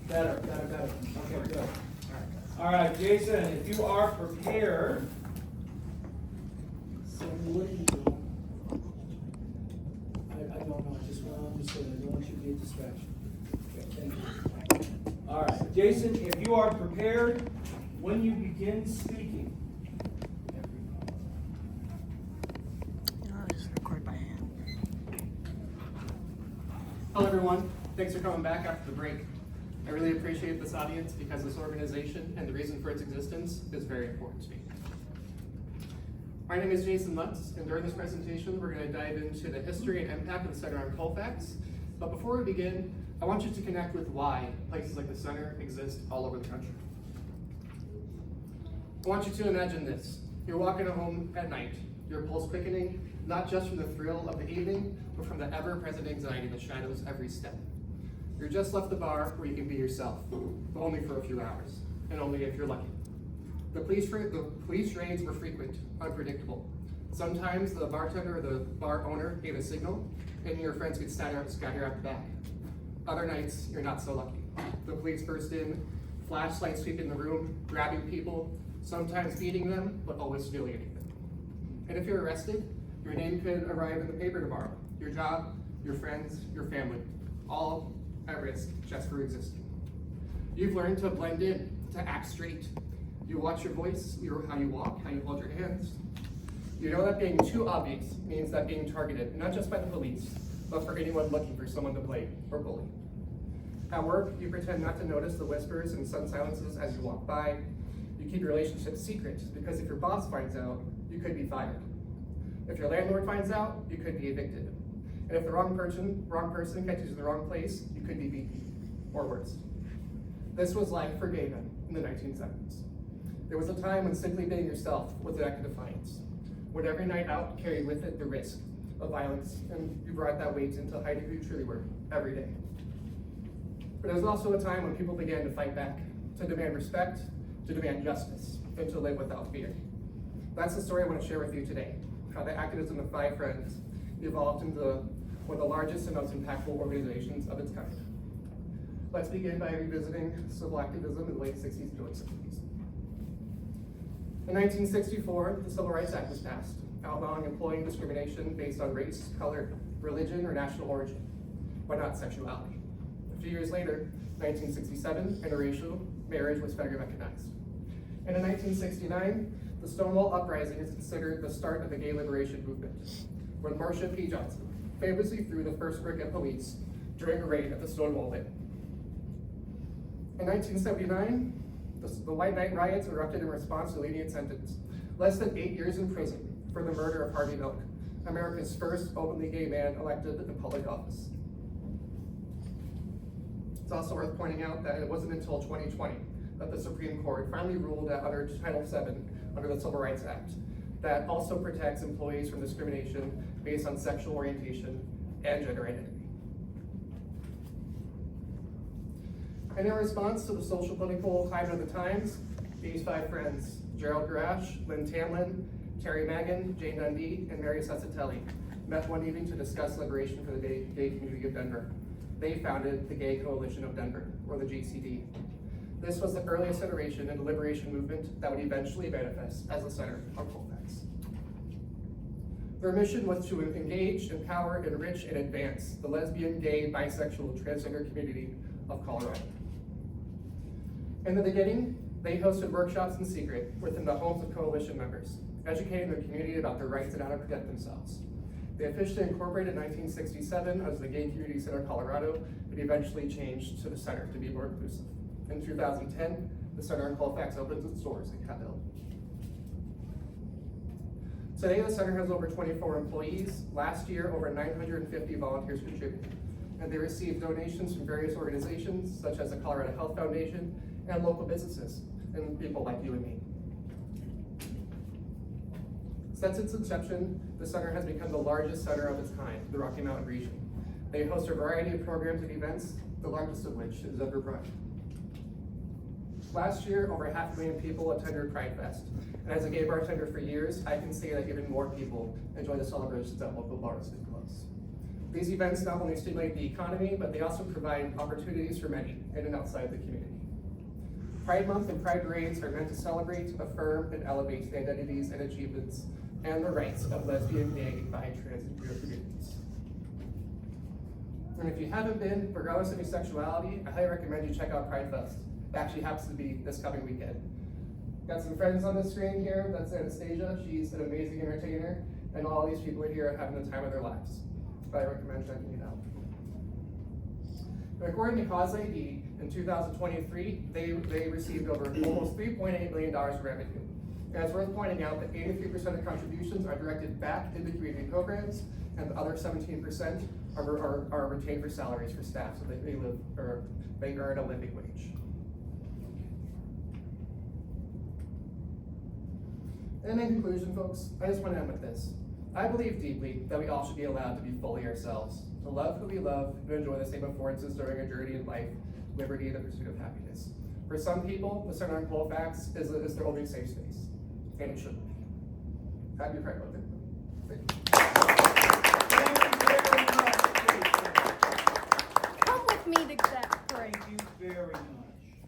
Better. Okay, good. All right, Jason, if you are prepared. So what are you doing? I don't know, I just want to understand, I don't want you to be a distraction. Okay, thank you. All right, Jason, if you are prepared, when you begin speaking. I'll just record by hand. Hello everyone, thanks for coming back after the break. I really appreciate this audience because this organization and the reason for its existence is very important to me. My name is Jason Lutz, and during this presentation we're going to dive into the history and impact of the Center on Colfax. But before we begin, I want you to connect with why places like the Center exist all over the country. I want you to imagine this. You're walking home at night, your pulse quickening, not just from the thrill of the evening, but from the ever-present anxiety that shadows every step. You're just left the bar where you can be yourself, but only for a few hours, and only if you're lucky. The police raids were frequent, unpredictable. Sometimes the bartender or the bar owner gave a signal, and your friends could scatter out the back. Other nights, you're not so lucky. The police burst in, flashlights sweeping the room, grabbing people, sometimes beating them, but always humiliating them. And if you're arrested, your name could arrive in the paper tomorrow. Your job, your friends, your family, all at risk just for existing. You've learned to blend in, to act straight. You watch your voice, how you walk, how you hold your hands. You know that being too obvious means that being targeted, not just by the police, but for anyone looking for someone to blame or bully. At work, you pretend not to notice the whispers and sudden silences as you walk by. You keep your relationship secret, because if your boss finds out, you could be fired. If your landlord finds out, you could be evicted. And if the wrong person catches you in the wrong place, you could be beaten, or worse. This was life for gay men in the 1970s. There was a time when simply being yourself was an act of defiance, when every night out carried with it the risk of violence, and you brought that weight into hiding who you truly were every day. But there was also a time when people began to fight back, to demand respect, to demand justice, and to live without fear. That's the story I want to share with you today, how the activism of 5 Friends evolved into one of the largest and most impactful organizations of its kind. Let's begin by revisiting civil activism in the late 60s and early 70s. In 1964, the Civil Rights Act was passed, outlawing employing discrimination based on race, color, religion, or national origin, but not sexuality. A few years later, 1967, interracial marriage was federally recognized. And in 1969, the Stonewall Uprising is considered the start of the gay liberation movement, when Marsha P. Johnson famously threw the first brick at police during a raid at the Stonewall Inn. In 1979, the White Night riots erupted in response to a lenient sentence, less than 8 years in prison for the murder of Harvey Milk, America's first openly gay man elected in public office. It's also worth pointing out that it wasn't until 2020 that the Supreme Court finally ruled that under Title VII, under the Civil Rights Act, that also protects employees from discrimination based on sexual orientation and gender identity. And in response to the social political climate of the times, these 5 friends, Gerald Garash, Lynn Tamlin, Terry Magan, Jane Dundee, and Mary Sassatelli, met one evening to discuss liberation for the gay community of Denver. They founded the Gay Coalition of Denver, or the GCD. This was the earliest iteration in the liberation movement that would eventually manifest as the Center on Colfax. Their mission was to engage, empower, enrich, and advance the lesbian, gay, bisexual, transgender community of Colorado. In the beginning, they hosted workshops in secret within the homes of coalition members, educating the community about their rights and how to protect themselves. They officially incorporated in 1967 as the Gay Community Center of Colorado, but eventually changed to the Center to be more inclusive. In 2010, the Center on Colfax opens its doors in Capitol. Today, the Center has over 24 employees. Last year, over 950 volunteers contributed, and they received donations from various organizations, such as the Colorado Health Foundation, and local businesses, and people like you and me. Since its inception, the Center has become the largest center of its kind in the Rocky Mountain region. They host a variety of programs and events, the largest of which is Denver Pride. Last year, over 500,000 people attended Pride Fest, and as a gay bartender for years, I can say that even more people enjoy the celebrations at local bars and clubs. These events not only stimulate the economy, but they also provide opportunities for many in and outside the community. Pride Month and Pride Parades are meant to celebrate, affirm, and elevate the identities and achievements and the rights of lesbian, gay, bi, trans, and queer communities. And if you haven't been, regardless of your sexuality, I highly recommend you check out Pride Fest. It actually happens to be this coming weekend. Got some friends on the screen here. That's Anastasia. She's an amazing entertainer, and all these people are here having the time of their lives. I recommend checking it out. And according to Cause ID, in 2023, they received over almost $3.8 million in revenue. And it's worth pointing out that 83% of contributions are directed back into community programs, and the other 17% are retained for salaries for staff, so they live or they earn a living wage. And in conclusion, folks, I just want to end with this. I believe deeply that we all should be allowed to be fully ourselves, to love who we love, and enjoy the same affordances during a journey in life, liberty, and the pursuit of happiness. For some people, the Center on Colfax is their only safe space, and it shouldn't be. Happy Pride Month.